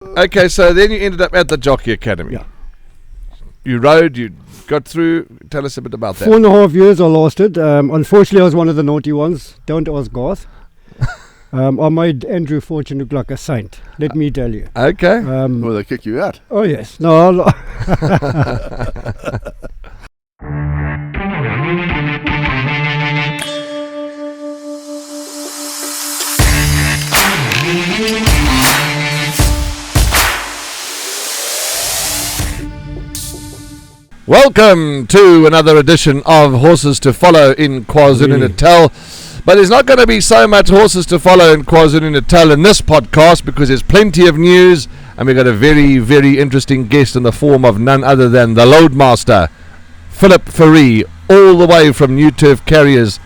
Okay, so then you ended up at the Jockey Academy. Yeah. You rode, you got through. Tell us a bit about that. 4.5 years I lasted. Unfortunately, I was one of the naughty ones. Don't ask Garth. I made Andrew Fortune look like a saint, let me tell you. Okay. Well, they kick you out. Oh, yes. No, Welcome to another edition of Horses to Follow in KwaZulu-Natal. But there's not going to be so much horses to follow in KwaZulu-Natal in this podcast because there's plenty of news, and we've got a very, very interesting guest in the form of none other than the Loadmaster, Fourie, all the way from New Turf Carriers.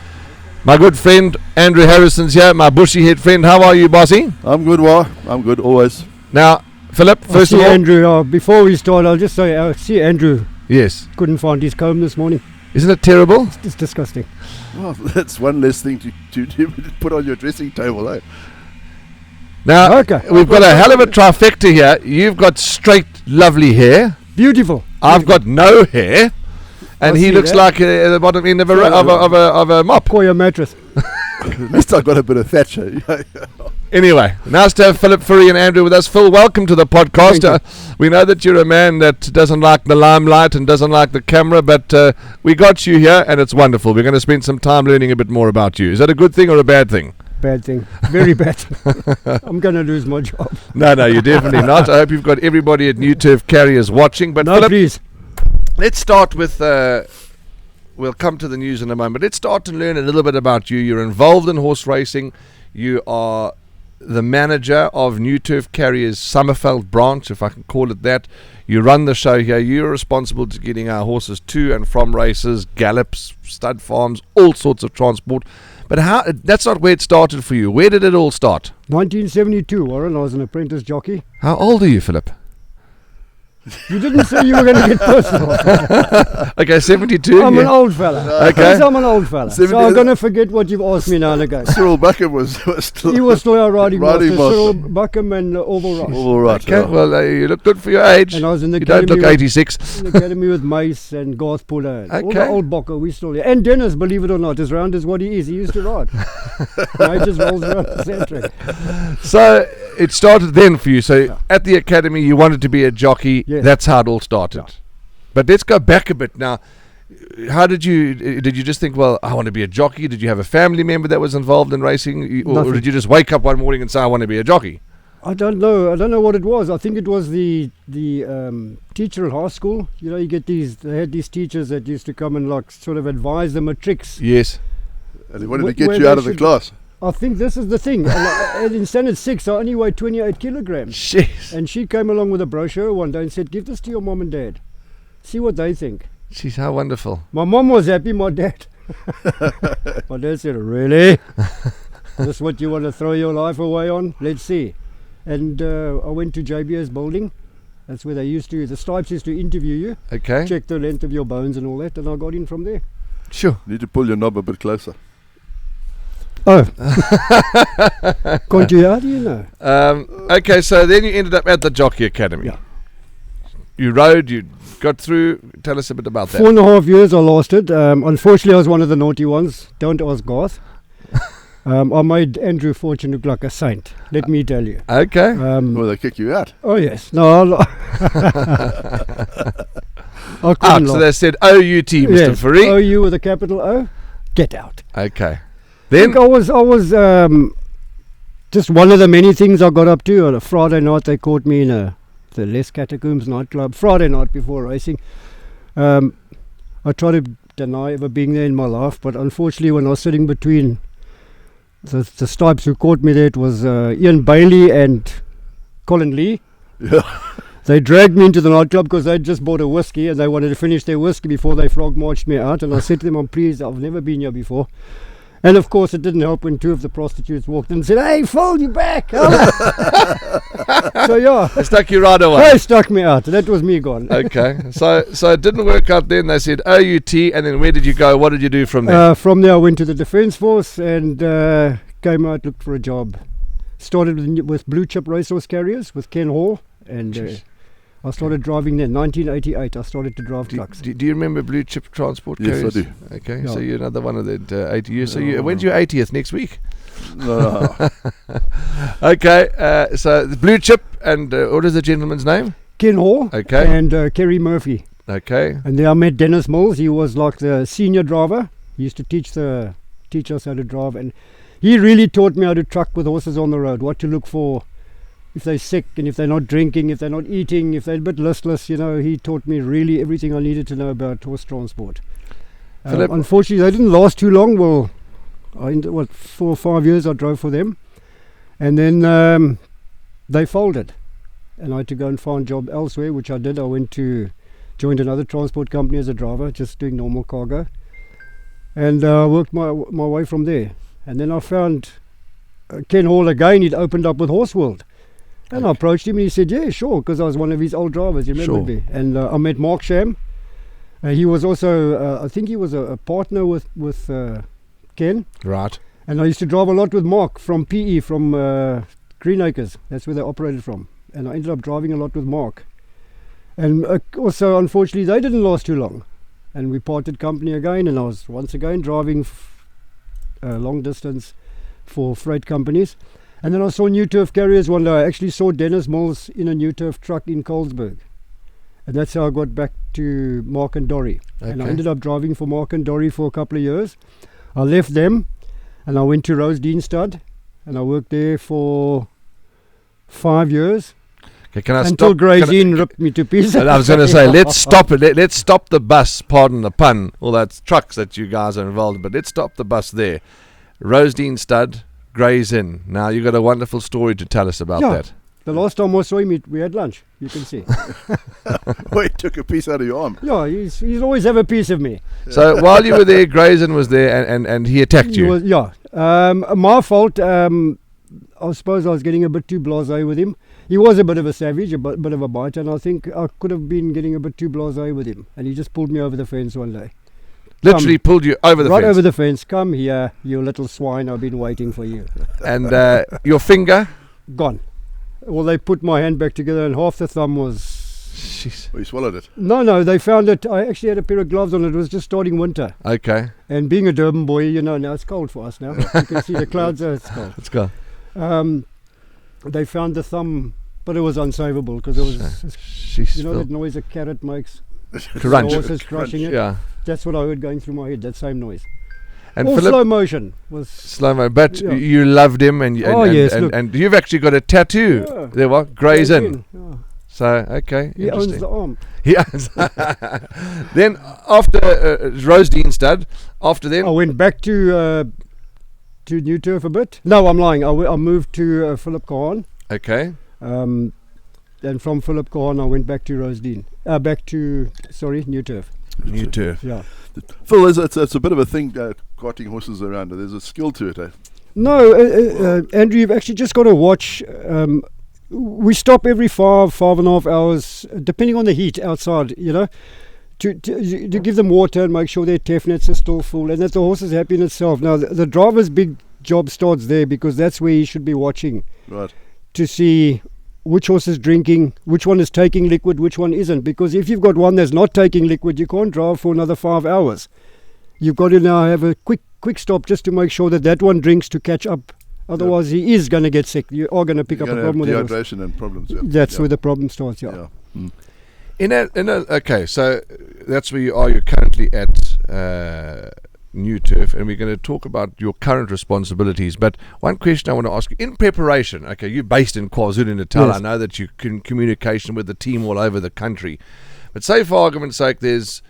My good friend Andrew Harrison's here, my bushy head friend. How are you, bossy? I'm good, Wa. I'm good, always. Now, Philip, first of all... Andrew, before we start, I'll just say, I see Andrew Yes. couldn't find his comb this morning. Isn't it terrible? It's disgusting. Well, that's one less thing to put on your dressing table, eh? Now, Okay. we've got a hell of a trifecta here. You've got straight, lovely hair. Beautiful. I've got no hair, and I he see looks that. like the bottom end of a mop. Call your mattress. At least I've got a bit of Thatcher. Anyway, nice to have Philip Fourie and Andrew with us. Phil, welcome to the podcast. Thank We know that you're a man that doesn't like the limelight and doesn't like the camera, but we got you here, and it's wonderful. We're going to spend some time learning a bit more about you. Is that a good thing or a bad thing? Bad thing. Very bad thing. I'm going to lose my job. No, you're definitely not. I hope you've got everybody at New Turf Carriers watching. But No, Philip, please. let's start with... we'll come to the news in a moment. Let's start to learn a little bit about you. You're involved in horse racing. You are the manager of New Turf Carriers Summerveld branch, if I can call it that. You run the show here. You're responsible to getting our horses to and from races, gallops, stud farms, all sorts of transport. But that's not where it started for you. Where did it all start? 1972, Warren. I was an apprentice jockey. How old are you, Philip? You didn't say you were going to get personal. Okay, 72. I'm yeah. an old fella. Okay. Yes, I'm an old fella. So 70 I'm going to forget what you've asked me now and again. Cyril Buckham was still... He was still our riding master, master. Cyril Buckham and Orville Ross. All right. Okay, well, you look good for your age. And I was in the You don't academy look with- 86. in the academy with Mace and Garth Puller. And all Okay. the old Bokker, we still here. And Dennis, believe it or not, as round as what he is. He used to ride. Now he just rolls around the centre. So it started then for you. So Yeah. at the academy, you wanted to be a jockey. Yes. That's how it all started. Yeah. But let's go back a bit now. How did you just think, well, I want to be a jockey? Did you have a family member that was involved in racing? Or Nothing. did you just wake up one morning and say, I want to be a jockey? I don't know what it was. I think it was the teacher at high school. You know, you get they had these teachers that used to come and like sort of advise the matrics. Yes. And he wanted to Where get you they out of the should- class. I think this is the thing. And in standard 6, I only weighed 28 kilograms. Jeez. And she came along with a brochure one day and said, give this to your mom and dad. See what they think. Jeez, how wonderful. My mom was happy, my dad. My dad said, really? This what you want to throw your life away on? Let's see. And I went to JBS building. That's where the Stipes used to interview you, Okay. check the length of your bones and all that, and I got in from there. Sure. Need to pull your knob a bit closer. Oh. Can't you, how do you know? Okay, so then you ended up at the Jockey Academy. Yeah. You rode, you got through. Tell us a bit about that. 4.5 years I lasted. Unfortunately, I was one of the naughty ones. Don't ask Garth. I made Andrew Fortune look like a saint, let me tell you. Okay. Well, they kick you out. Oh, yes. No, I couldn't Out. So lie. they said OUT, Mr. Yes, Fourie. OU with a capital O, get out. Okay. Then Then I was just one of the many things I got up to. On a Friday night, they caught me in the Les Catacombs nightclub. Friday night before racing. I tried to deny ever being there in my life, but unfortunately, when I was sitting between the Stipes who caught me there, it was Ian Bailey and Colin Lee. Yeah. They dragged me into the nightclub because they'd just bought a whiskey and they wanted to finish their whiskey before they frog marched me out. And I said to them, I'm pleased, I've never been here before. And of course, it didn't help when two of the prostitutes walked in and said, hey, Phil, you back. So yeah, they stuck you right away. they stuck me out. That was me gone. Okay. So it didn't work out then. They said OUT, and then where did you go? What did you do from there? From there, I went to the Defence Force and came out, looked for a job. started with Blue Chip Racehorse Carriers with Ken Hall, and I started driving then. 1988, I started to drive trucks. Do you remember Blue Chip Transport Carriers? Yes, I do. Okay, Yeah. so you're another one of the 80 years. So when's your 80th? Next week? No. Okay, so the Blue Chip, and what is the gentleman's name? Ken Hall, Okay. and Kerry Murphy. Okay. And there I met Dennis Mills. He was like the senior driver. He used to teach us how to drive, and he really taught me how to truck with horses on the road, what to look for if they're sick, and if they're not drinking, if they're not eating, if they're a bit listless. He taught me really everything I needed to know about horse transport. Philip? Unfortunately, they didn't last too long. Well, 4 or 5 years I drove for them, and then they folded, and I had to go and find a job elsewhere, which I did. I joined another transport company as a driver, just doing normal cargo, and worked my way from there. And then I found Ken Hall again. He'd opened up with Horse World, and I approached him, and he said, yeah, sure, because I was one of his old drivers, you remember me. And I met Mark Sham. He was also, I think he was a partner with Ken. Right. And I used to drive a lot with Mark from PE, from Greenacres. That's where they operated from. And I ended up driving a lot with Mark. And also, unfortunately, they didn't last too long. And we parted company again, and I was once again driving long distance for freight companies. And then I saw New Turf Carriers one day. I actually saw Dennis Mills in a New Turf truck in Colesberg. And that's how I got back to Mark and Dory. And I ended up driving for Mark and Dory for a couple of years. I left them, and I went to Rosedene Stud, and I worked there for 5 years. Okay, can I until stop? Grazine ripped me to pieces. And I was going to say, let's stop it. Let's stop the bus, pardon the pun, all that trucks that you guys are involved in, but let's stop the bus there. Rosedene Stud, Gray's Inn. Now, you've got a wonderful story to tell us about that. The last time I saw him, we had lunch, you can see. He took a piece out of your arm. Yeah, he's always have a piece of me. So while you were there, Gray's Inn was there, and he attacked you. My fault. I suppose I was getting a bit too blasé with him. He was a bit of a savage, a bit of a biter, and I think I could have been getting a bit too blasé with him. And he just pulled me over the fence one day. Literally pulled you over the fence? Right over the fence. Come here, you little swine, I've been waiting for you. And your finger? Gone. Well, they put my hand back together, and half the thumb was... Jeez. Oh, you swallowed it. No, they found it. I actually had a pair of gloves on. It was just starting winter. Okay. And being a Durban boy, now it's cold for us now. You can see the clouds, it's cold. Let's go. They found the thumb, but it was unsavable because it was, that noise a carrot makes. Crunch. The horse is crushing it. Yeah. That's what I heard going through my head, that same noise. And All Philip, slow motion was... Slow-mo, but you loved him, and you've actually got a tattoo. Yeah. There, what? Gray's Inn. Yeah. So, okay. He owns the arm. He owns. Then, after Rosedene Stud, after them... I went back to New Turf a bit. No, I'm lying. I moved to Philip Kahan. Okay. And from Philip Kahan, I went back to Rosedene. New Turf. New Turf. Yeah. Phil, it's a bit of a thing, carting horses around. There's a skill to it, eh? No, Andrew, you've actually just got to watch. We stop every 5.5 hours, depending on the heat outside, to give them water and make sure their teff nets are still full, and that the horse is happy in itself. Now, the driver's big job starts there, because that's where he should be watching. Right. To see which horse is drinking, which one is taking liquid, which one isn't. Because if you've got one that's not taking liquid, you can't drive for another 5 hours. You've got to now have a quick stop just to make sure that one drinks to catch up. Otherwise, he is going to get sick. You are going to pick up a problem with dehydration and problems. Yeah. That's where the problem starts. Yeah. Okay, so that's where you are. You're currently at New Turf, and we're going to talk about your current responsibilities. But one question I want to ask you, in preparation, okay, you're based in KwaZulu-Natal. Yes. I know that you're in communication with the team all over the country. But say, for argument's sake, there's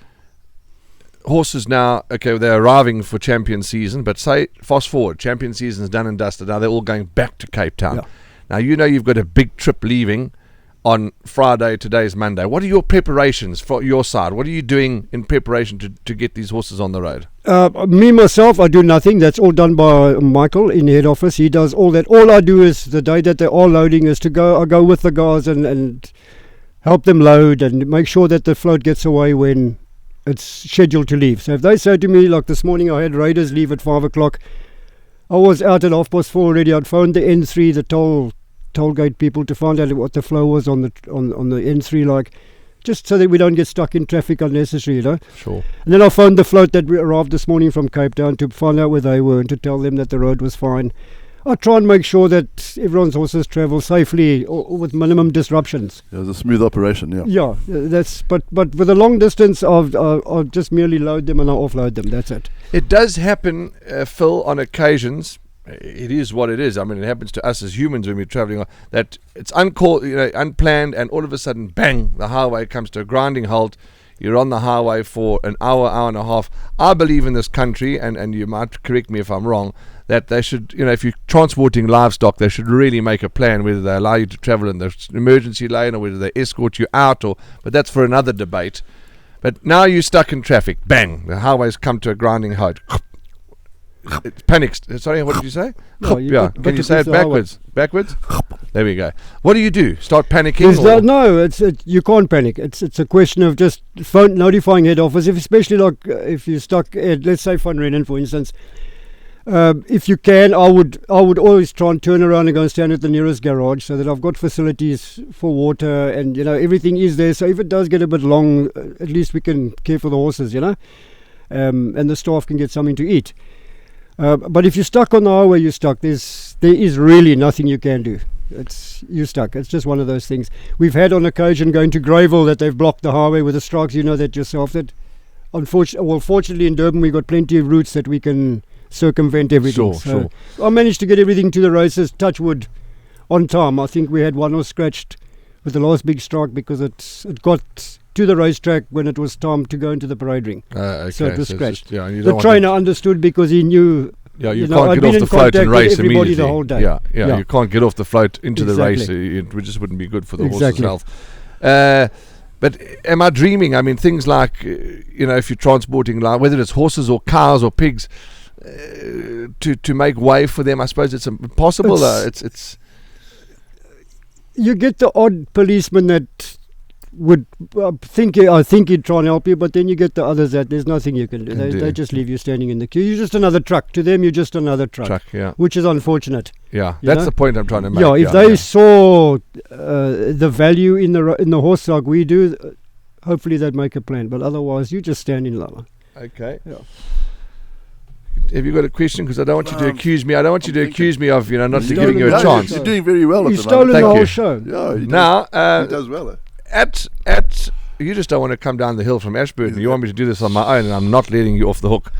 horses now, okay, they're arriving for champion season, but say, fast forward, champion season's done and dusted. Now they're all going back to Cape Town. Yeah. Now, you've got a big trip leaving on Friday. Today's Monday. What are your preparations for your side? What are you doing in preparation to get these horses on the road? Me, myself, I do nothing. That's all done by Michael in head office. He does all that. All I do is, the day that they're all loading, is I go with the guys and help them load and make sure that the float gets away when it's scheduled to leave. So if they say to me, like this morning I had Raiders leave at 5 o'clock, I was out at 4:30 already. I'd phoned the N3, the toll gate people, to find out what the flow was on the N3 like, just so that we don't get stuck in traffic unnecessary, you know. Sure. And then I phoned the float that arrived this morning from Cape Town to find out where they were and to tell them that the road was fine. I try and make sure that everyone's horses travel safely or with minimum disruptions. Yeah, it was a smooth operation, yeah. Yeah, that's but with a long distance, I'll just merely load them and I'll offload them. That's it. It does happen, Phil, on occasions. It is what it is. I mean, it happens to us as humans when we're traveling. That it's uncalled, unplanned, and all of a sudden, bang! The highway comes to a grinding halt. You're on the highway for an hour and a half. I believe in this country, and you might correct me if I'm wrong, that they should, if you're transporting livestock, they should really make a plan whether they allow you to travel in the emergency lane or whether they escort you out. But that's for another debate. But now you're stuck in traffic. Bang! The highway's come to a grinding halt. It's panicked. Sorry, what did you say? No, Yeah. Can you say it backwards? Backwards? There we go. What do? Start panicking? You can't panic. It's a question of just notifying head office, especially like if you're stuck at, let's say, Van Rennen, for instance. If you can, I would always try and turn around and go and stand at the nearest garage so that I've got facilities for water and, everything is there. So if it does get a bit long, at least we can care for the horses, and the staff can get something to eat. But if you're stuck on the highway, you're stuck. There is really nothing you can do. You're stuck. It's just one of those things. We've had on occasion going to Greyville that they've blocked the highway with the strikes. You know that yourself. That fortunately in Durban we've got plenty of routes that we can circumvent everything. Sure. I managed to get everything to the races, touch wood, on time. I think we had one horse scratched with the last big strike because it got to the racetrack when it was time to go into the parade ring. Okay. So it was scratched. The trainer understood because he knew. You can't get off the float and race immediately. The whole day. Yeah. You can't get off the float into the race. It just wouldn't be good for the horse's health. But am I dreaming? I mean, things like, if you're transporting, whether it's horses or cows or pigs, to make way for them, I suppose it's impossible. It's you get the odd policeman that would I think he'd try and help you, but then you get the others that there's nothing you can do. They just leave you standing in the queue. You're just another truck. To them, you're just another truck. Which is unfortunate. Yeah, that's the point I'm trying to make. Yeah, if they saw the value in the horse like we do, hopefully they'd make a plan. But otherwise, you just stand in line. Okay. Yeah. Have you got a question? Because I don't want you to accuse me. I don't want you to accuse me of not giving you a No, chance. You're doing very well. You've stolen the whole show. Yeah, he does well. At you just don't want to come down the hill from Ashburton. You want me to do this on my own, and I'm not letting you off the hook.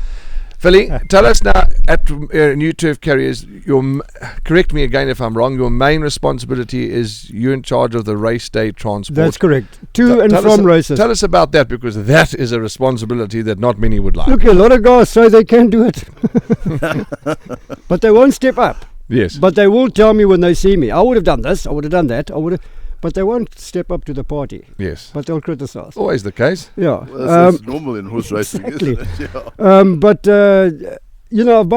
Philly, tell us now at New Turf Carriers. Correct me again if I'm wrong. Your main responsibility is you're in charge of the race day transport. That's correct. To and from races. Tell us about that, because that is a responsibility that not many would like. Look, a lot of guys say they can do it, but they won't step up. Yes. But they will tell me when they see me. I would have done this. I would have done that. But they won't step up to the party. Yes. But they'll criticize. Always the case. Yeah. Well, that's normal in horse racing, exactly. isn't it? Yeah. I've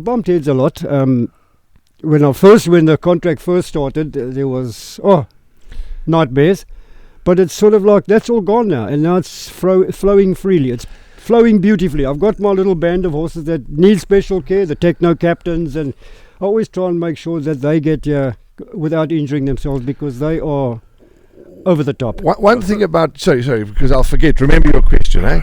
bumped heads a lot. When the contract first started, there was nightmares. But it's sort of like that's all gone now, and now it's flowing freely. It's flowing beautifully. I've got my little band of horses that need special care, the techno captains, and I always try and make sure that they get without injuring themselves, because they are over the top. One thing about sorry, because I'll forget. Remember your question, eh?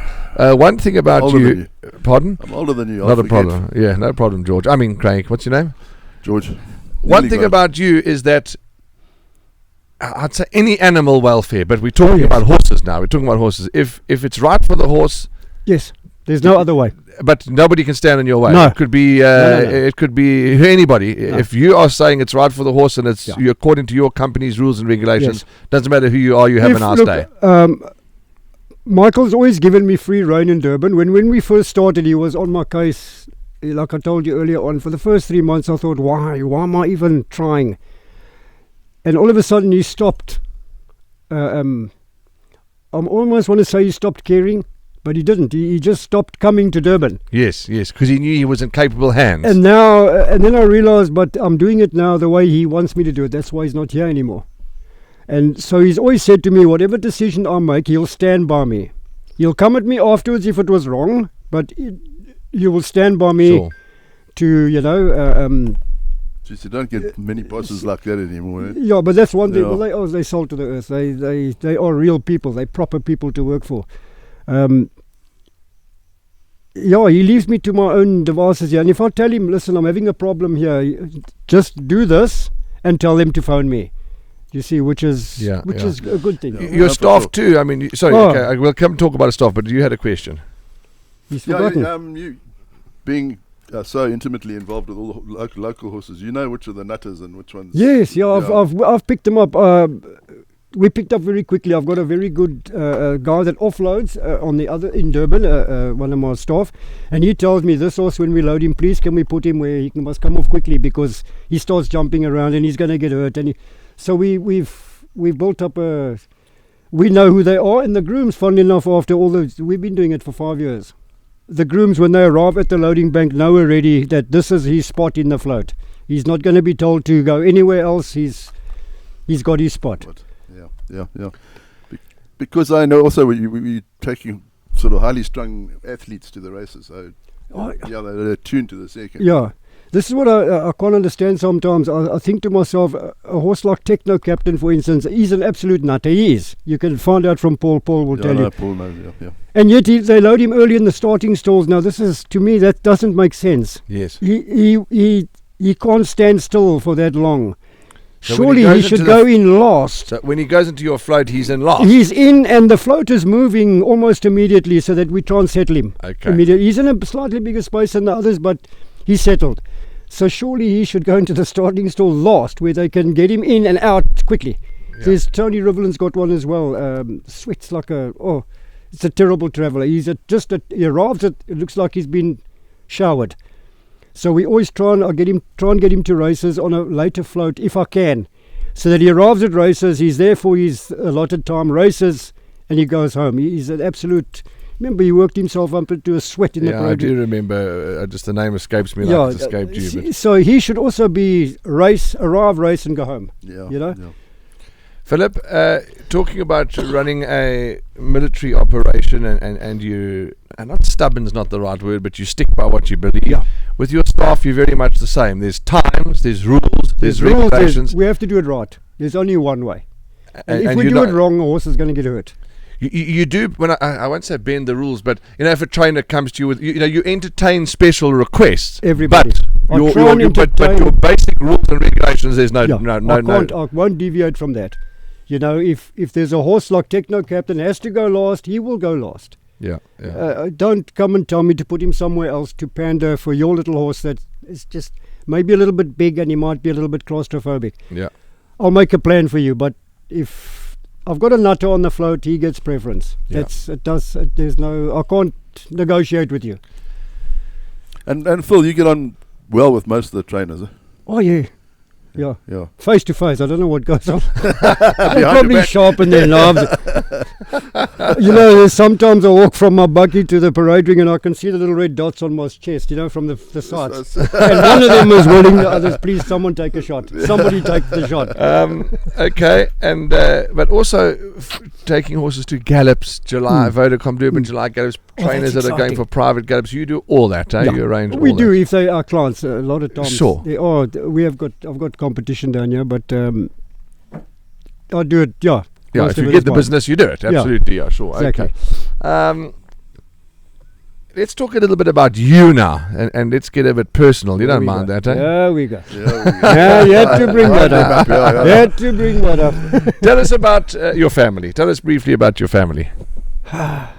One thing about you. Pardon? I'm older than you. Not a problem. Yeah, no problem, George. I mean, Craig. What's your name? George. One thing about you is that I'd say any animal welfare, but we're talking about horses now. We're talking about horses. If it's right for the horse, yes, there's no other way. But nobody can stand in your way. No. It could be it could be anybody. No. If you are saying it's right for the horse and it's you according to your company's rules and regulations, doesn't matter who you are, you have a nice day. Michael's always given me free rein in Durban. When we first started, he was on my case. Like I told you earlier on, for the first 3 months, I thought, why am I even trying? And all of a sudden, he stopped. I almost want to say he stopped caring. But he didn't. He just stopped coming to Durban. Yes, because he knew he was in capable hands. And now, and then I realised, but I'm doing it now the way he wants me to do it. That's why he's not here anymore. And so he's always said to me, whatever decision I make, he'll stand by me. He'll come at me afterwards if it was wrong, but you will stand by me to, Jeez, you don't get many bosses like that anymore. Eh? yeah, but that's one thing. Yeah. Well, they salt to the earth. They are real people. They're proper people to work for. Yeah, he leaves me to my own devices here. And if I tell him, listen, I'm having a problem here, just do this and tell them to phone me. You see, which is a good thing. Yeah. Your for staff sure. too. I mean, sorry, okay, I will come talk about staff, but you had a question. He's forgotten. You being so intimately involved with all the local horses, you know which are the nutters and which ones. Yes, yeah, I've picked them up. We picked up very quickly. I've got a very good guy that offloads on the other in Durban, one of my staff, and he tells me, this horse, when we load him, please can we put him where he must come off quickly, because he starts jumping around and he's going to get hurt. And so we've built up a. We know who they are, and the grooms, fun enough, after all those, we've been doing it for 5 years. The grooms, when they arrive at the loading bank, know already that this is his spot in the float. He's not going to be told to go anywhere else. He's got his spot. Yeah. Because I know also we're taking sort of highly strung athletes to the races. So they're tuned to the second. Yeah. This is what I can't understand sometimes. I think to myself, a horse like Techno Captain, for instance, he's an absolute nutter. He is. You can find out from Paul. Paul will tell you. Paul knows, yeah. And yet they load him early in the starting stalls. Now, this is, to me, that doesn't make sense. Yes. He can't stand still for that long. So surely he should go in last. So when he goes into your float, he's in last. He's in, and the float is moving almost immediately, so that we try and settle him. Okay. Immediately. He's in a slightly bigger space than the others, but he's settled. So surely he should go into the starting stall last, where they can get him in and out quickly. Yeah. There's Tony Rivelin's got one as well. Sweats like it's a terrible traveller. He arrives at, it looks like he's been showered. So we always try and get him to races on a later float if I can, so that he arrives at races, he's there for his allotted time, races, and he goes home. He's an absolute. Remember, he worked himself up into a sweat in the parade. I do remember. Just the name escapes me like it escaped you. But. So he should also be arrive, race, and go home. Yeah. You know. Yeah. Philip, talking about running a military operation, and you, and not stubborn is not the right word, but you stick by what you believe. Yeah. With your staff, you're very much the same. There's times, there's rules, there's regulations. We have to do it right. There's only one way. And if we you do it wrong, a horse is going to get hurt. You do, when I won't say bend the rules, but if a trainer comes to you with, you entertain special requests. Everybody. But your basic rules and regulations, there's no. I won't deviate from that. If there's a horse like Techno Captain has to go last, he will go last. Yeah. Don't come and tell me to put him somewhere else to pander for your little horse that is just maybe a little bit big and he might be a little bit claustrophobic. Yeah. I'll make a plan for you, but if I've got a nutter on the float, he gets preference. Yeah. I can't negotiate with you. And Phil, you get on well with most of the trainers. Eh? Oh yeah. Yeah. Face to face, I don't know what goes on. They probably sharpen their knives. Sometimes I walk from my buggy to the parade ring and I can see the little red dots on my chest, from the sides. And one of them was willing, the others, please, someone take a shot. Somebody take the shot. Okay, and but also taking horses to gallops, July, Vodacom Durban, July gallops, trainers that are going for private gallops. You do all that, eh? Yeah. You arrange all that. We do if they are clients. A lot of times. Sure. I've got competition down here, but I do it. Yeah. Yeah. If you get the business, you do it. Absolutely. Yeah. Sure. Exactly. Okay. Let's talk a little bit about you now, and let's get a bit personal. You don't mind that, eh? There we go. Yeah, you had to bring that up. You had to bring that up. Tell us about your family. Tell us briefly about your family. God.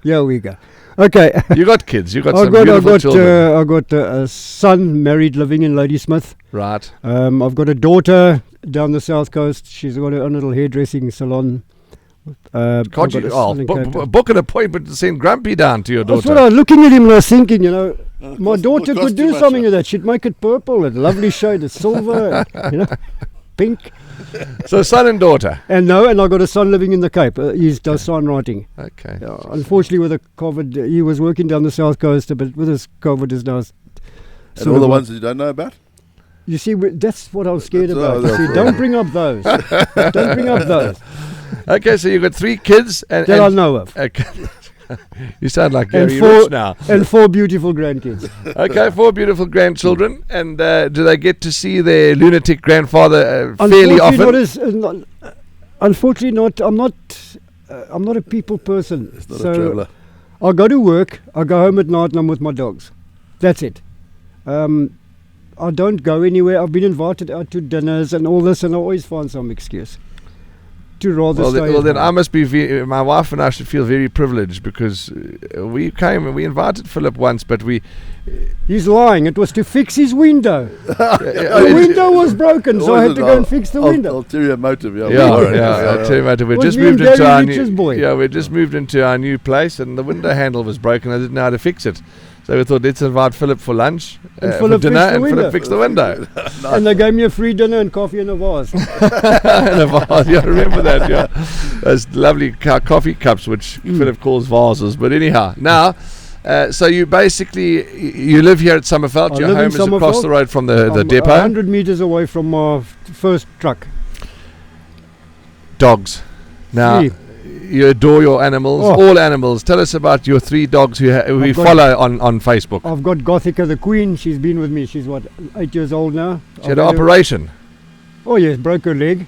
Here we go. Okay. You got kids. You got I've some got beautiful children. I've got a son married, living in Ladysmith. Right. I've got a daughter down the south coast. She's got her own little hairdressing salon. Can't you book an appointment to send Grumpy down to your daughter? That's what I was looking at him and I was thinking, my daughter could do something with that. She'd make it purple, a lovely shade of silver, pink. So son and daughter. And I got a son living in the Cape. He does sign writing. Okay. Unfortunately, with the COVID, he was working down the south coast, but with his COVID is now. And all the ones that you don't know about? You see, that's what I was scared about. Don't bring up those. Don't bring up those. Okay, so you've got 3 kids. That I know of. Okay. You sound like And Gary four- Rich now. and 4 beautiful grandkids. Okay, 4 beautiful grandchildren. And do they get to see their lunatic grandfather fairly often? Unfortunately not. I'm not a people person. It's not a traveller. I go to work, I go home at night and I'm with my dogs. That's it. I don't go anywhere. I've been invited out to dinners and all this, and I always find some excuse to rather stay Well, at then home. I must be. My wife and I should feel very privileged because we came and we invited Philip once, but we. He's lying. It was to fix his window. The Oh, window was broken, so I had to go and fix the window. Ulterior motive. Yeah, I'll tell you about it. We Was just being moved into Gary our Rich's new. boy. Yeah, we just moved into our new place, and the window handle was broken. I didn't know how to fix it, so we thought let's invite Philip for lunch, And for Philip dinner, fixed the and window. Philip fixed the window. And they gave me a free dinner and coffee in a vase. And a vase. Yeah, I remember that. Yeah, those lovely coffee cups, which Philip calls vases. But anyhow, now. So you basically you live here at Summerfeld. I Your live in home is across Summerfeld. the road from the I'm depot. 100 meters away from my first truck. Dogs. Now 3. you adore your animals, Oh. all animals. Tell us about your 3 dogs who we I've got- follow on Facebook. I've got Gothica the Queen. She's been with me. She's 8 years old now. She had an operation. Oh yes, broke her leg.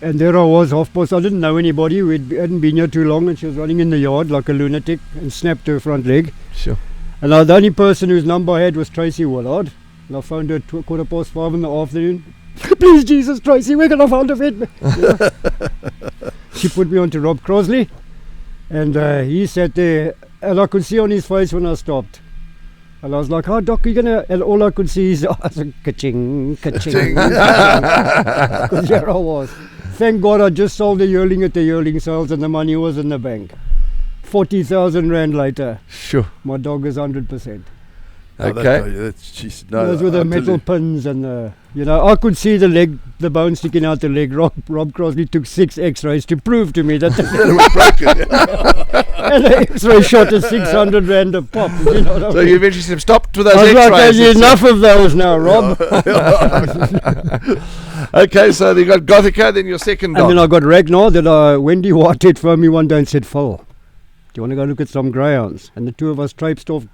And there I was, half past. I didn't know anybody. We hadn't been here too long, and she was running in the yard like a lunatic and snapped her front leg. Sure. And the only person whose number I had was Tracy Willard. And I phoned her at 5:15 in the afternoon. Please, Jesus, Tracy, we're going to find a vet. She put me on to Rob Crosley, and he sat there, and I could see on his face when I stopped. And I was like, "Oh, Doc, you gonna?" And all I could see is ka-ching, ka-ching. Because there I was. Thank God I just sold a yearling at the yearling sales, and the money was in the bank. 40,000 rand later, Sure. my dog is 100%. Okay. Those were the metal pins, and I could see the bone sticking out the leg. Rob Crosley took 6 X-rays to prove to me that the It was broken. and the X-ray shot at 600 rand a pop. You know what I So mean? you eventually said, stop with those I was like, X-rays. enough of those now, Rob. Okay, so you got Gothica, then your second dog. And then I got Ragnar. Wendy Whitehead phoned me one day and said, "Phil, do you want to go look at some greyhounds?" And the two of us traipsed off.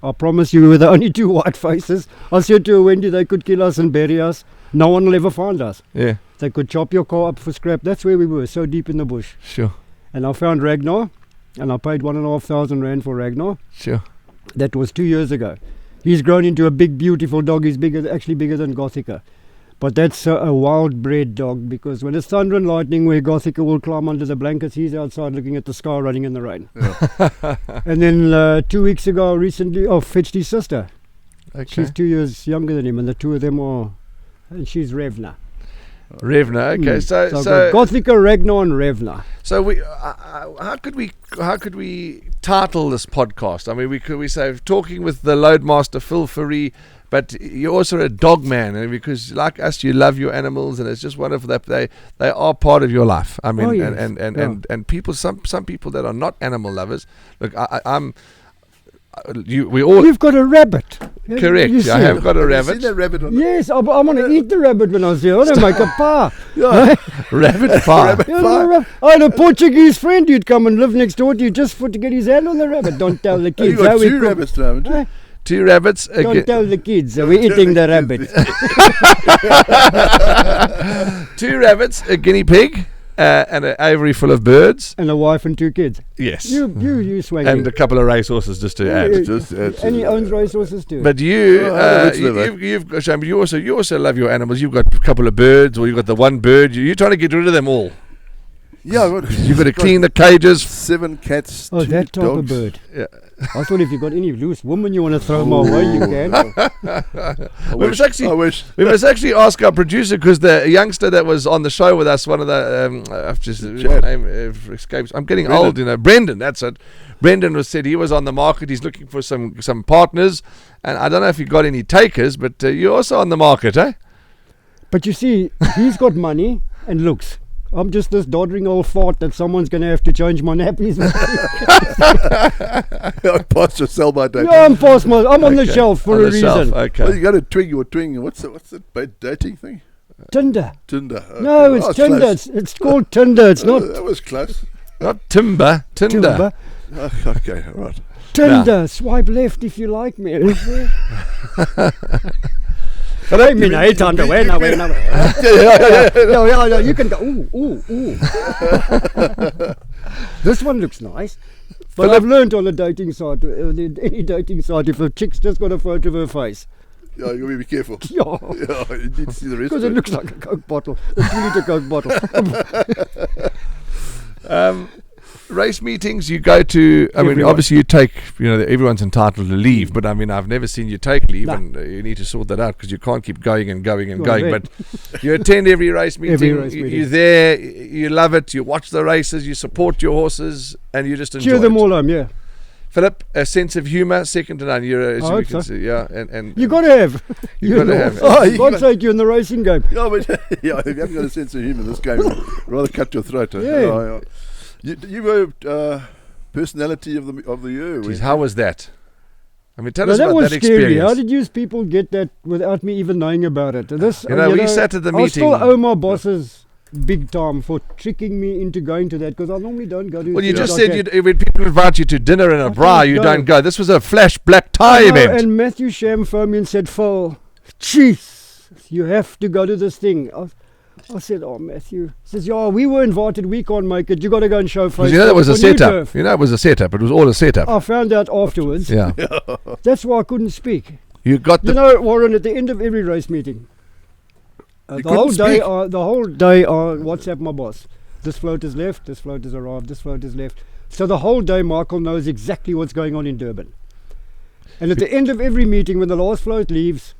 I promise you, we were the only 2 white faces. I said to her, Wendy, they could kill us and bury us. No one will ever find us. Yeah, They could chop your car up for scrap. That's where we were, so deep in the bush. sure, And I found Ragnar, and I paid 1,500 rand for Ragnar. sure. That was 2 years ago. He's grown into a big, beautiful dog. He's actually bigger than Gothica. But that's a wild bred dog, because when it's thunder and lightning, where Gothica will climb under the blankets, he's outside looking at the sky, running in the rain. And then 2 weeks ago, I fetched his sister. Okay. She's 2 years younger than him, and the two of them and she's Revna. Revna. Okay, I've so got Gothica, Ragnar, and Revna. So we, how could we title this podcast? I mean, we say talking with the Loadmaster Phil Fourie, but you're also a dog man, and because like us, you love your animals, and it's just wonderful that they are part of your life. I mean, Oh, yes. and people, some people that are not animal lovers. Look, I'm. We all You've got a rabbit. correct. You see I have it? got a Have you rabbit. seen that rabbit on the Yes, I'm going to eat the rabbit when I was there. I want to make a pie. Rabbit pie. I had a Portuguese friend who'd come and live next door to you just to get his hand on the rabbit. Don't tell the You kids. got how we 2 cook. rabbits now, haven't you? 2 rabbits. Don't tell the kids. We're eating the rabbit. 2 rabbits, a guinea pig, and an aviary full of birds. And a wife and 2 kids. Yes. You swing And it. a couple of racehorses just to Yeah, add. yeah. Just add to And he the- owns racehorses too. But you, that's live, you've got, Shane, but you also love your animals. You've got a couple of birds, or you've got the one bird. You're trying to get rid of them all. Yeah, I've got, You've got to clean the cages. 7 cats, 2 oh, that type dogs. of bird. Yeah. I thought if you got any loose woman you want to throw my way, you can. I We wish. must I wish. We must actually ask our producer, because the youngster that was on the show with us, one of the I've just his Chad. name escapes. I'm getting Brendan. old, Brendan. That's it. Brendan said he was on the market. He's looking for some partners, and I don't know if he got any takers, but you're also on the market, eh? But you see, he's got money and looks. I'm just this doddering old fart that someone's going to have to change my nappies. I passed your sell by date. Yeah, I'm on the Okay. shelf for On a the shelf, reason. Okay. Well, you got to twing your twing. What's the dating thing? Tinder. Tinder. No, Okay. it's Oh, Tinder. close. It's called Tinder. It's Oh, not. that was close. Not timber, Tinder. Okay, right. Tinder, swipe left if you like me. But I mean, I hate underwear. No, you can go, ooh. This one looks nice. But I've learned on a dating site, any dating site, if a chick's just got a photo of her face. Yeah, you gotta be careful. Yeah. Yeah, you need to see the rest Because of it looks like a Coke bottle, a 2-litre Coke bottle. Race meetings you go to, I mean, Everyone. obviously you take, everyone's entitled to leave, but I mean, I've never seen you take leave, No. and you need to sort that out because you can't keep going and going and Well, going. yeah. But you attend every race meeting, Every race you're meeting. there, you love it, you watch the races, you support your horses, and you just enjoy Cheer them it. all home, yeah. Philip, a sense of humour, second to none. You're, as I we hope can so. see, yeah, and You got to have. You gotta have. Oh, you God got- sake, you in the racing game. Yeah, but if you haven't got a sense of humour in this game, you'd rather cut your throat. Yeah. You were personality of the year. Geez, how was that? I mean, tell No, us that about was that scary. experience. How did you people get that without me even knowing about it? This, we sat at the I still meeting. owe my bosses big time for tricking me into going to that because I normally don't go to. Well, you things just like said that. when people invite you to dinner and a I bra, don't you go. don't go. This was a flash black tie I know, event. And Matthew Sham phoned me and said, "Phil, jeez, you have to go to this thing." I said, "Oh, Matthew." He says, "Yeah, we were invited. We can't make it. You got to go and show face." Because that was a for New setup. Turf." It was a setup. It was all a setup. I found out afterwards. Yeah. That's why I couldn't speak. You got the. You know, Warren, at the end of every race meeting, You the whole couldn't day, speak? the whole day, I WhatsApp my boss. This float is left. This float is arrived. This float is left. So the whole day, Michael knows exactly what's going on in Durban. And at the end of every meeting, when the last float leaves,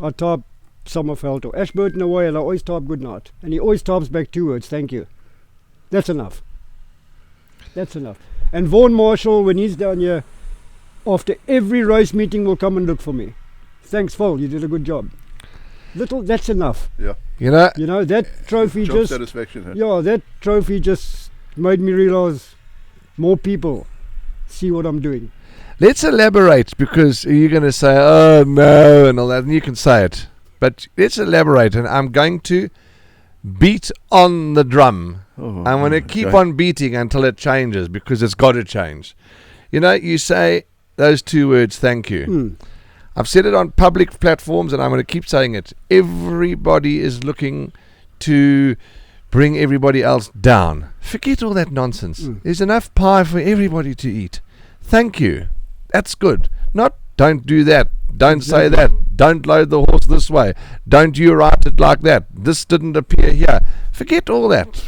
I type Sommerfeld or Ashburton away, and I always type good night. And he always types back 2 words, "Thank you." That's enough. That's enough. And Vaughan Marshall, when he's down here, after every race meeting, will come and look for me. "Thanks, Phil. You did a good job." That's enough. You know, You know, that trophy Job just... satisfaction. Huh? Yeah, that trophy just made me realise more people see what I'm doing. let's elaborate because you're going to say, "Oh no," and all that, and you can say it. But let's elaborate, and I'm going to beat on the drum. Oh, I'm going to keep okay. on beating until it changes because it's got to change. You say those 2 words, "thank you." Mm. I've said it on public platforms and I'm going to keep saying it. Everybody is looking to bring everybody else down. Forget all that nonsense. Mm. There's enough pie for everybody to eat. Thank you. That's good. Not don't do that. Don't say that. Don't load the horse this way. Don't you write it like that. This didn't appear here. Forget all that.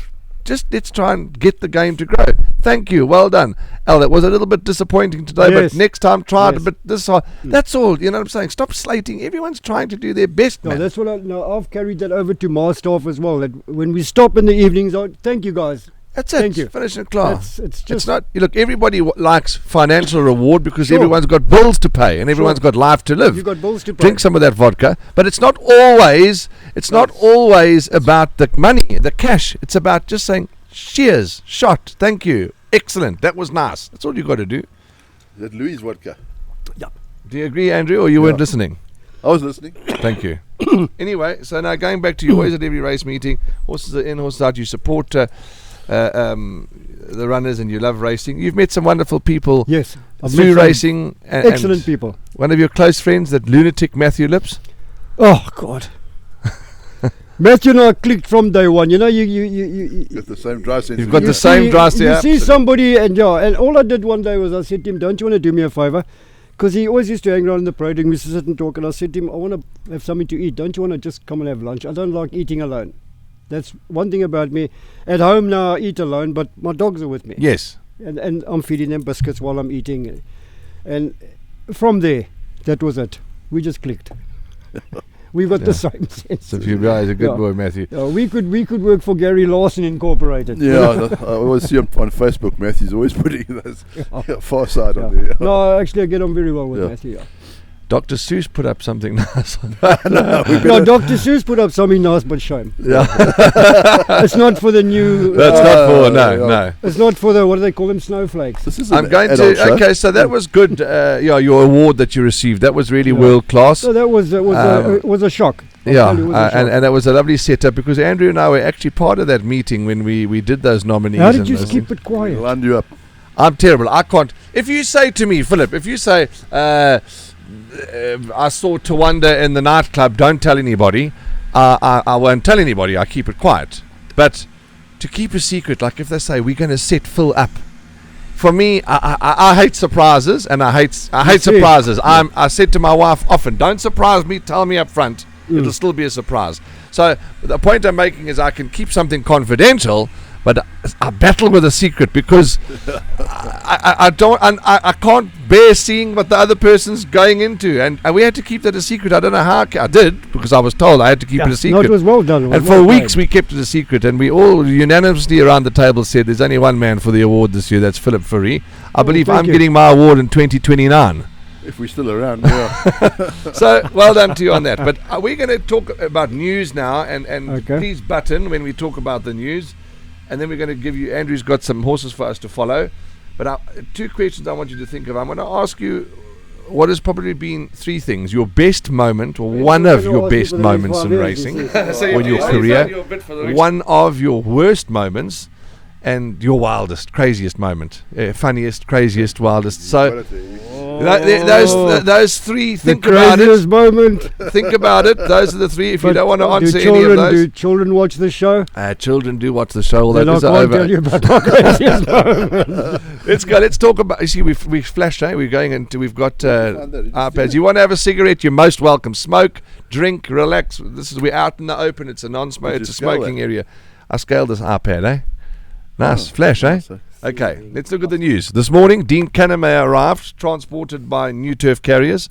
Just let's try and get the game to grow. Thank you. Well done. Al, that was a little bit disappointing today, Yes. but next time try it a Yes. bit this hard. That's all. You know what I'm saying? Stop slating. Everyone's trying to do their best, No, man. that's what I've carried that over to my staff as well. That when we stop in the evenings, thank you guys. That's it. Thank you. Finish and class. It's It's just not. Look, everybody likes financial reward because Sure. everyone's got bills to pay and everyone's Sure. got life to live. you've got bills to pay. Drink some of that vodka, but it's not always. It's not always about the money, the cash. It's about just saying, "Cheers, shot, thank you, excellent, that was nice." That's all you got to do. Is that Louis vodka? Do you agree, Andrew, or you weren't Yeah. listening? I was listening. Thank you. Anyway, so now going back to your always at every race meeting, horses are in, horses out. You support the runners and you love racing. You've met some wonderful people Yes, I've through met some racing. excellent and people. one of your close friends, that lunatic Matthew Lips. Oh God, Matthew and I clicked from day one. You know, you Got the same dry sense. You've got you the same see- dry sense, You yeah, see somebody, and all I did one day was I said to him, "Don't you want to do me a favour?" Because he always used to hang around in the parade and we used to sit and talk. And I said to him, "I want to have something to eat. Don't you want to just come and have lunch? I don't like eating alone. That's one thing about me. At home now I eat alone, but my dogs are with me. Yes. And I'm feeding them biscuits while I'm eating. And from there, that was it. We just clicked. We've got the same sense. So if you realize, a good Yeah. boy, Matthew. We could work for Gary Lawson Incorporated. Yeah, I always see on Facebook, Matthew's always putting those far side on there. No, actually I get on very well with Yeah. Matthew. Yeah. Dr. Seuss put up something nice. No, Dr. Seuss put up something nice, but shame. Yeah. It's not for the new. That's not for no. It's not for the, what do they call them, snowflakes. This is I'm an going adult to. show. Okay, so that was good. Your award that you received, that was really world class. So that was it was a shock. I'll Yeah, tell you, it was a shock. and it was a lovely setup because Andrew and I were actually part of that meeting when we did those nominees. How did and you those keep things. it quiet? Lined you up. I'm terrible. I can't. If you say to me, Philip, if you say, I saw Tawanda in the nightclub, don't tell anybody, I won't tell anybody. I keep it quiet. But to keep a secret, like if they say, we're going to set Phil up. For me, I hate surprises, and I hate surprises. I said to my wife often, don't surprise me, tell me up front. It'll still be a surprise. So the point I'm making is I can keep something confidential, but I battle with a secret because I can't bear seeing what the other person's going into, and we had to keep that a secret. I don't know how I did, because I was told I had to keep it a secret. No, it was well done. And for weeks we kept it a secret, and we all unanimously around the table said there's only one man for the award this year, that's Philip Fourie. I believe thank I'm you. getting my award in 2029. If we're still around, yeah. So well done to you on that. But we're going to talk about news now, and Okay. please button when we talk about the news, and then we're going to give you, Andrew's got some horses for us to follow. But two questions I want you to think of. I'm going to ask you what has probably been three things: your best moment, or one of your best moments in racing, or your career, one of your worst moments, and your wildest, craziest moment, funniest, craziest, wildest. So those three, think about craziest it. moment. Think about it. Those are the three. If you But don't want to answer do any of children- those, Do children watch the show? children do watch the show. All Then that I is can't over. tell you about my craziest moment. Let's go. Let's talk about. You see, we've flashed. We're going into. We've got found that. iPads. You want to have a cigarette? You're most welcome. Smoke, drink, relax. We're out in the open. It's a non-smoke. Did It's you a scale smoking that? area. I scaled this iPad. Nice Oh, flash. nice, Okay, let's look at the news. This morning, Dean Caname arrived, transported by New Turf Carriers.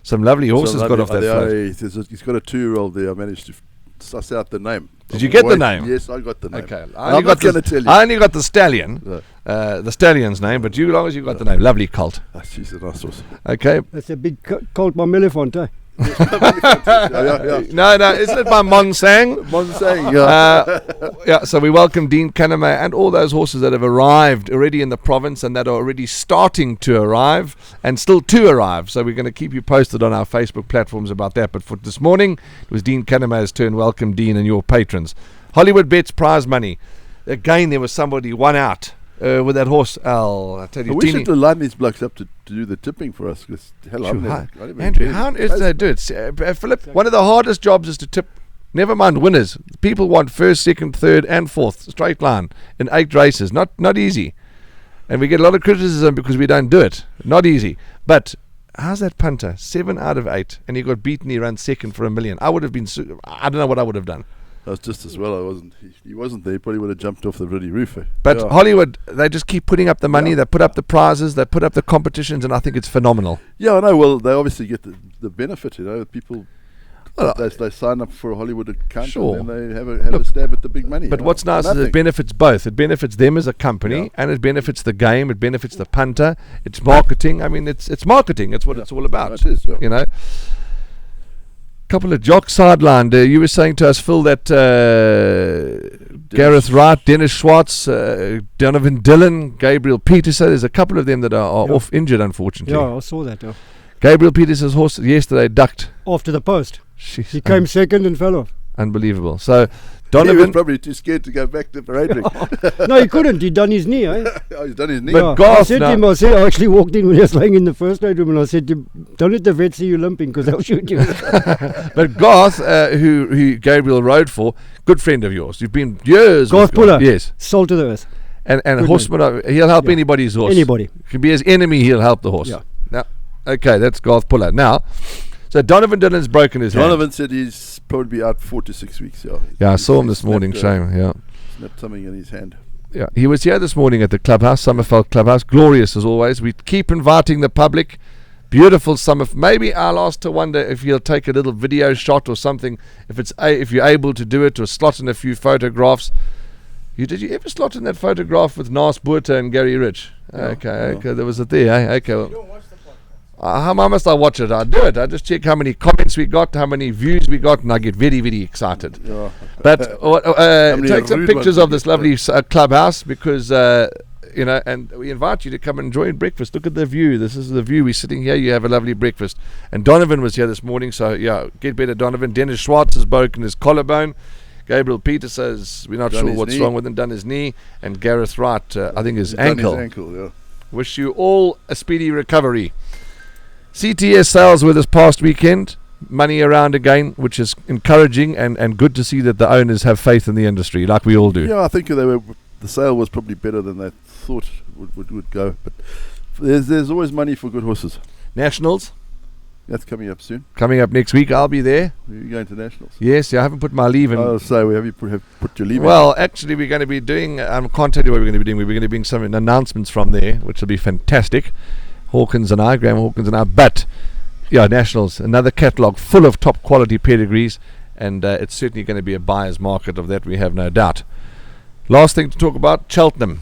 Some lovely horses got off that flight. He's got a 2-year-old there. I managed to suss out the name. Did you get the name? Yes, I got the name. Okay, I'm not going to tell you. I only got the stallion, No. the stallion's name, but you, as long as you got the name, lovely colt. Ah, she's a nice horse. Okay. That's a big colt by Millifont, eh? yeah. No, isn't it by Monsang? Monsang, yeah. Yeah, so we welcome Dean Caname and all those horses that have arrived already in the province and that are already starting to arrive and still to arrive. So we're going to keep you posted on our Facebook platforms about that. But for this morning, it was Dean Caname's turn. Welcome, Dean, and your patrons. Hollywood Bets prize money. Again, there was somebody one out with that horse. I tell you, We Teeny. should line these blokes up to do the tipping for us. Cause hell, I'm Sure, never, I don't Andrew, even how on get earth do they it. do it? Philip, one of the hardest jobs is to tip. Never mind winners. People want first, second, third, and fourth straight line in 8 races. Not easy, and we get a lot of criticism because we don't do it. Not easy. But how's that punter? 7 out of 8, and he got beaten. He ran second for $1 million. I would have been. I don't know what I would have done. I was just as well. I wasn't. He wasn't there. He probably would have jumped off the bloody roof. But yeah. Hollywood, they just keep putting up the money. Yeah. They put up the prizes. They put up the competitions, and I think it's phenomenal. Yeah, I know. Well, they obviously get the benefit. People. Well, They sign up for a Hollywood account, Sure. and then they have a stab at the big money. But what's nice is it benefits both. It benefits them as a company, and it benefits the game. It benefits the punter. It's marketing. I mean, it's marketing. It's what it's all about. It is, yeah. You know. Couple of jocks sidelined. You were saying to us, Phil, that Gareth Wright, Dennis Schwartz, Donovan Dillon, Gabriel Peterson. There's a couple of them that are off injured, unfortunately. Yeah, I saw that. Yeah. Gabriel Peterson's horse yesterday ducked. After the post. Jeez, He came second and fell off. unbelievable. So He was Donovan, probably too scared to go back to parade ring. No, he couldn't. He'd done his knee, eh? Oh, he's done his knee. But I Garth said to now- him, I actually walked in when he was laying in the first aid room, and I said to him, don't let the vet see you limping because they'll shoot you. but Garth, who Gabriel rode for, good friend of yours. You've been years Garth with Garth. Puller. Yes. Salt to the earth. And Good horseman, he'll help Yeah. anybody's horse. Anybody. Can be his enemy, he'll help the horse. Yeah. Now, okay, that's Garth Puller. Now, so Donovan Dillon's broken his hand. Donovan said he's probably be out 4 to 6 weeks. Yeah, Yeah, I saw him He this morning, snapped, shame. Yeah. snapped something in his hand. Yeah, he was here this morning at the clubhouse, Summerfeld Clubhouse. Glorious as always. We keep inviting the public. Beautiful summer. Maybe I'll ask to wonder if he'll take a little video shot or something. If you're able to do it, or slot in a few photographs. Did you ever slot in that photograph with Nas Buerta and Gary Rich? No, Okay, no. there was it there. Okay. Well, How must I watch it? I do it. I just check how many comments we got, how many views we got, and I get very, very excited. Yeah. But many take some rude pictures ones of we this get, lovely clubhouse because, and we invite you to come and enjoy breakfast. Look at the view. This is the view. We're sitting here. You have a lovely breakfast. And Donovan was here this morning, so yeah, get better, Donovan. Dennis Schwartz has broken his collarbone. Gabriel Peter says we're not Done sure his what's knee. wrong with him, done his knee. And Gareth Wright, I think his He's done ankle. His ankle, yeah. Wish you all a speedy recovery. CTS sales were this past weekend. Money around again, which is encouraging and good to see that the owners have faith in the industry, like we all do. Yeah, I think the sale was probably better than they thought would go. But there's always money for good horses. Nationals That's coming up soon. coming up next week. I'll be there. Are you going to Nationals? Yes, I haven't put my leave in. Oh, so have you put your leave in? Well, actually, we're going to be doing. I can't tell you what we're going to be doing. We're going to be doing some announcements from there, which will be fantastic. Graham Hawkins and I. But yeah, Nationals, another catalogue full of top quality pedigrees, and it's certainly going to be a buyer's market of that. We have no doubt. Last thing to talk about, Cheltenham.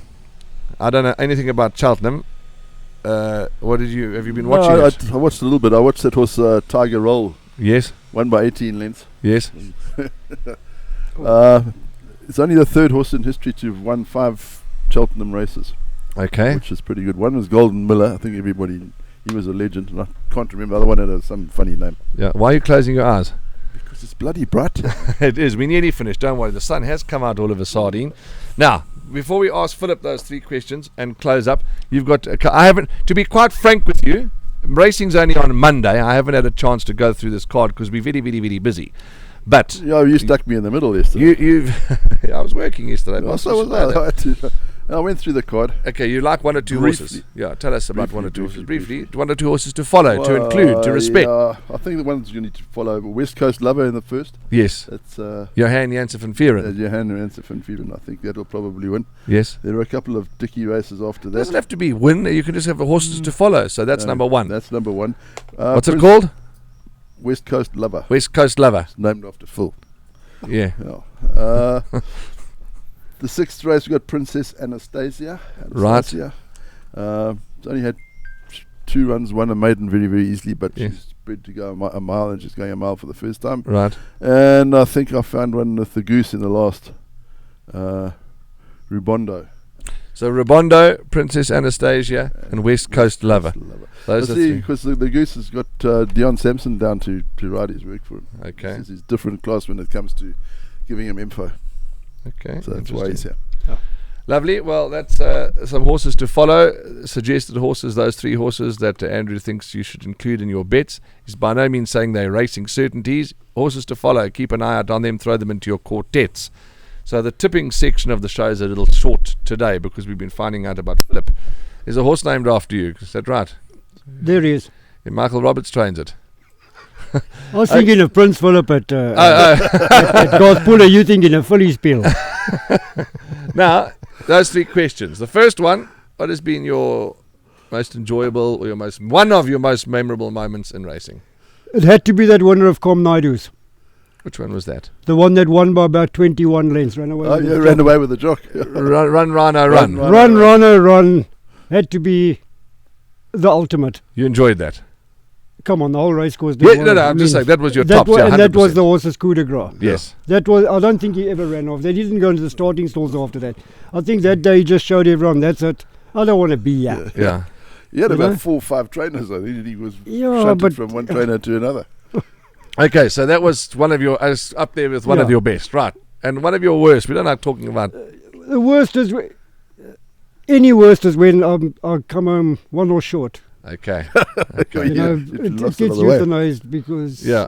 I don't know anything about Cheltenham. What have you been watching? I watched a little bit. I watched that horse Tiger Roll, Yes, won by 18 lengths. yes. It's only the third horse in history to have won 5 Cheltenham races, Okay. which is pretty good. One was Golden Miller. I think he was a legend, and I can't remember. The other one had some funny name. Yeah. Why are you closing your eyes? Because it's bloody bright. It is. We nearly finished. Don't worry. The sun has come out all of a sardine. Now, before we ask Philip those 3 questions and close up, you've got. I haven't. To be quite frank with you, racing's only on Monday. I haven't had a chance to go through this card because we're very, very, very busy. But Yeah, you stuck me in the middle yesterday. you've. I was working yesterday. Oh, boss, so you was should know I. that. I went through the card. Okay, you like 1 or 2 Briefly. horses? Yeah, tell us about 1 or 2 Briefly, horses. briefly. Briefly, 1 or 2 horses to follow, to include, to respect. Yeah, I think the ones you need to follow. West Coast Lover in the first. Yes. That's Johan Janssen van Vieren. Johan Rancif and Feven. I think that'll probably win. Yes. There are a couple of dicky races after It that. doesn't have to be win. You can just have horses to follow. So that's number 1. That's number 1. What's it called? West Coast Lover. West Coast Lover. It's named after Phil. Yeah. Yeah. The 6th race, we got Princess Anastasia. Right. It's only had 2 runs, won a maiden very, very easily, but Yes. she's bred to go a mile, and she's going a mile for the first time. Right. And I think I found one with the goose in the last. Rubondo. So Rubondo, Princess Anastasia, and West Coast Lover. Those are See, 3. because the goose has got Dion Sampson down to write his work for him. Okay. This is his different class when it comes to giving him info. Okay. So that's why he's here. Lovely. Well, that's some horses to follow. Suggested horses, those 3 horses that Andrew thinks you should include in your bets. He's by no means saying they're racing certainties. Horses to follow. Keep an eye out on them. Throw them into your quartets. So the tipping section of the show is a little short today because we've been finding out about Philip. There's a horse named after you. Is that right? There he is. And Michael Roberts trains it. I was thinking of Prince Philip at Oh. Garthpuller. You thinking of Philly Spiel? Now, those 3 questions. The first one, what has been your most enjoyable or one of your most memorable moments in racing? It had to be that winner of Com Naidu's. Which one was that? The one that won by about 21 lengths. Ran away. Oh, with yeah, the ran jock. away with the jock. Run, Rhino, run. Run, runner, run. Had to be the ultimate. You enjoyed that? Come on, the whole race course. Yeah, no, I'm just saying, that was your top. And that was 100%. the horse's coup de grace. Yes. That was. I don't think he ever ran off. They didn't go into the starting stalls after that. I think that day he just showed everyone, that's it. I don't want to be here. Yeah. He had You about know? 4 or 5 trainers. I think he was Yeah, shunted but from one trainer to another. Okay, so that was one of your, up there with one of Yeah. your best, right? And one of your worst. We don't like talking about. the worst is any worst is when I come home 1 or short. Okay. Okay. You know, you it lost gets another way. euthanized because Yeah.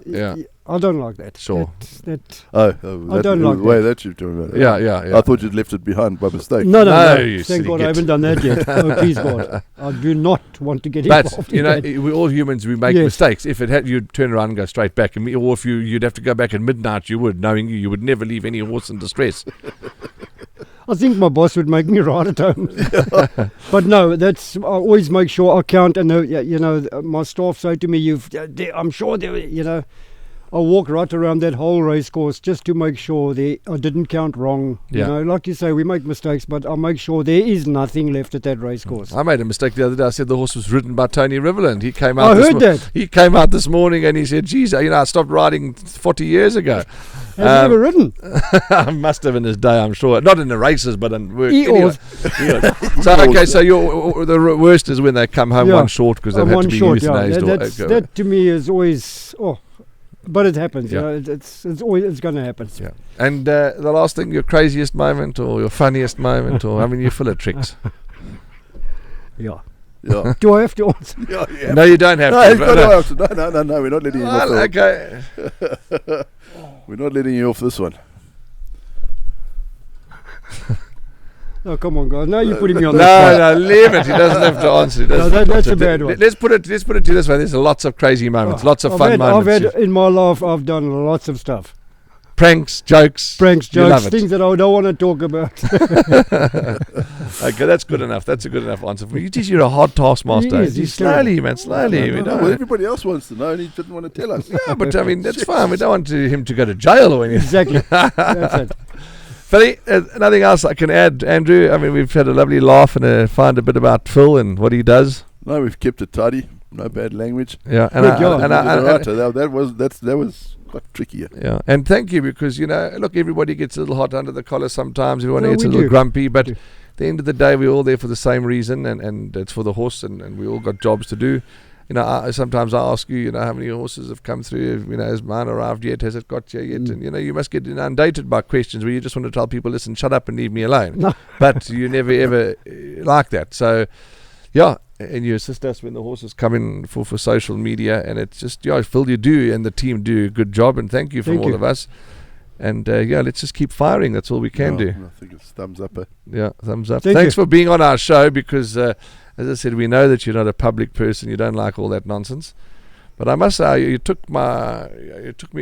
I don't like that. Sure. That Oh, I don't the like way that. that you're talking about it. Yeah. I thought you'd left it behind by mistake. no, No, you Thank silly God git. I haven't done that yet. Oh, please God, I do not want to get But, involved you in know, that. we all humans, we make Yes. mistakes. If it had, you'd turn around and go straight back. Or if you'd have to go back at midnight, you would, knowing you would never leave any horse in distress. I think my boss would make me ride at home. But no, I always make sure I count. And my staff say to me, I'm sure there, I walk right around that whole race course just to make sure I didn't count wrong. Yeah. You know, like you say, we make mistakes, but I make sure there is nothing left at that race course. I made a mistake the other day. I said the horse was ridden by Tony Riverland. He came out. I heard that. He came out this morning and he said, "Geez, I stopped riding 40 years ago." Has he ever ridden? I must have in his day, I'm sure. Not in the races, but in work. He Anyway. was. So okay, so the worst is when they come home one short because they've had to be euthanized. That to me is always but it happens. Yeah. You know, it's going to happen. Yeah. And the last thing, your craziest moment or your funniest moment, or you're full of tricks. Yeah. Yeah. Do I have to answer? Yeah. No, you don't have to. No, we're not letting you off. Okay. We're not letting you off this one. Oh, come on, guys. Now you're putting me on the No, leave it. He doesn't have to answer. No, that's a bad one. Let's put it to this way. There's lots of crazy moments, lots of fun moments. I've had in my life. I've done lots of stuff. Pranks, jokes, things that I don't want to talk about. Okay, that's good enough. That's a good enough answer for me. You're a hard taskmaster. He's Slowly, man, slowly. Well, everybody else wants to know, and he didn't want to tell us. Yeah, but that's fine. We don't want him to go to jail or anything. Exactly. That's it. Philly, nothing else I can add, Andrew? We've had a lovely laugh and find a bit about Phil and what he does. No, we've kept it tidy. No bad language. Yeah, that was quite tricky. Yeah, and thank you, because look, everybody gets a little hot under the collar sometimes. Everyone gets a little do. grumpy, but at the end of the day, we're all there for the same reason, and it's for the horse, and we all got jobs to do. Sometimes I ask you, how many horses have come through, has mine arrived yet, has it got here yet? And, you must get inundated by questions where you just want to tell people, listen, shut up and leave me alone. No. But you never, ever like that. So, yeah, and you assist us when the horses come in for social media, and it's just, Phil, you do, and the team do a good job, and thank you from all of us. And, let's just keep firing. That's all we can do. I think it's thumbs up. Yeah, thumbs up. Thanks for being on our show, because... as I said, we know that you're not a public person. You don't like all that nonsense. But I must say, you took me.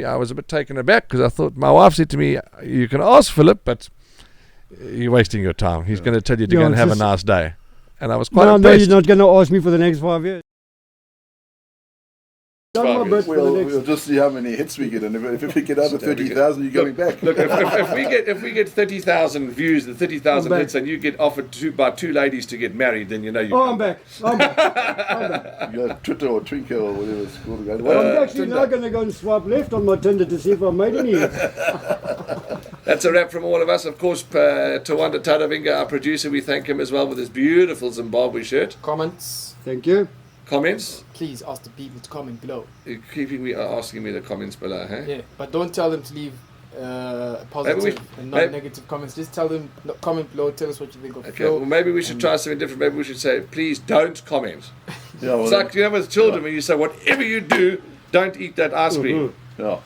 I was a bit taken aback, because I thought, my wife said to me, "You can ask Philip, but you're wasting your time. He's going to tell you to go and have a nice day." And I was quite impressed. No, you're not going to ask me for the next 5 years. We'll just see how many hits we get, and if we get over 30,000, you're going back. Look, if we get 30,000 views, the 30,000 hits, and you get offered by two ladies to get married, then you know you. I'm back. I'm back. You got Twitter or Twinkle or whatever it's called. I'm actually now going to go and swipe left on my Tinder to see if I made any hits. That's a wrap from all of us. Of course, Tawanda Tadavinga, our producer, we thank him as well with his beautiful Zimbabwe shirt. Comments? Thank you. Comments? Please ask the people to comment below. Asking me the comments below, huh? Yeah, but don't tell them to leave positive and not negative comments. Just tell them, comment below, tell us what you think of Phil. Well, maybe we should try something different. Maybe we should say, please don't comment. Yeah, it's like, with children, when you say, whatever you do, don't eat that ice cream. Yeah.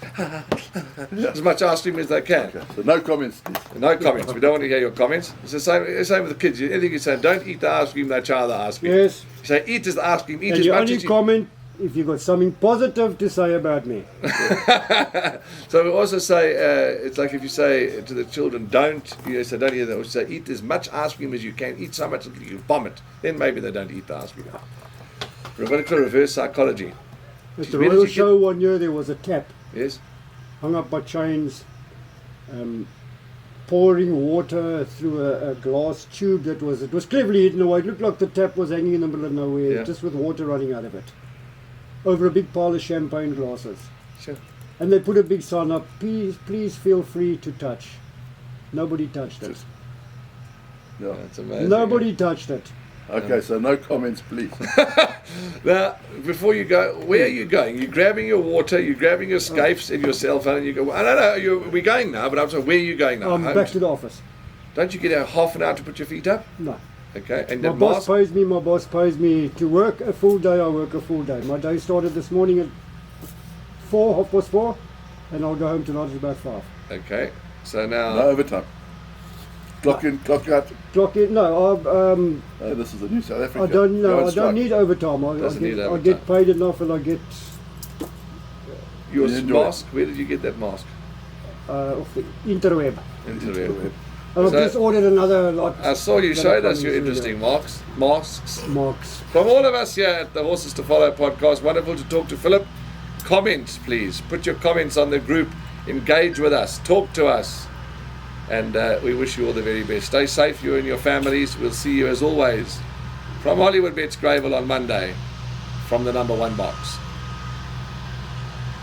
As much ice cream as they can. Okay. So no comments, please. No comments. We don't want to hear your comments. It's the same with the kids. Anything you say, don't eat the ice cream, they try the ice cream. Yes. You say, eat the ice cream, eat and as you much only as you comment if you've got something positive to say about me. So we also say, it's like if you say to the children, don't hear that, or say, eat as much ice cream as you can, eat so much until you vomit. Then maybe they don't eat the ice cream. We're going to reverse psychology. At the Royal Show one year, there was a tap. Yes. Hung up by chains, pouring water through a glass tube it was cleverly hidden away. It looked like the tap was hanging in the middle of nowhere, just with water running out of it, over a big pile of champagne glasses. Sure. And they put a big sign up, please feel free to touch. Nobody touched it. Yeah. That's amazing. Nobody touched it. Okay, so no comments, please. Now, before you go, where are you going? You're grabbing your water, you're grabbing your scapes and your cell phone, and you go, I don't know, we're going now, but I'm saying, where are you going now? I'm back to the office. Don't you get half an hour to put your feet up? No. Okay, and my boss pays me to work a full day. I work a full day. My day started this morning at 4:30, and I'll go home tonight at about 5. Okay, so now... No overtime. Clock in, clock out. Clock in. No, this is the new South Africa. I don't need overtime. I get paid enough, and I get. Your mask. Where did you get that mask? Off the interweb. Interweb. And I've just ordered another lot. I saw you showed us your interesting masks. Marks. From all of us here at the Horses to Follow podcast, wonderful to talk to Philip. comments, please. Put your comments on the group. Engage with us. Talk to us. And we wish you all the very best. Stay safe, you and your families. We'll see you as always from Hollywood Bets Gravel on Monday from the number 1 box.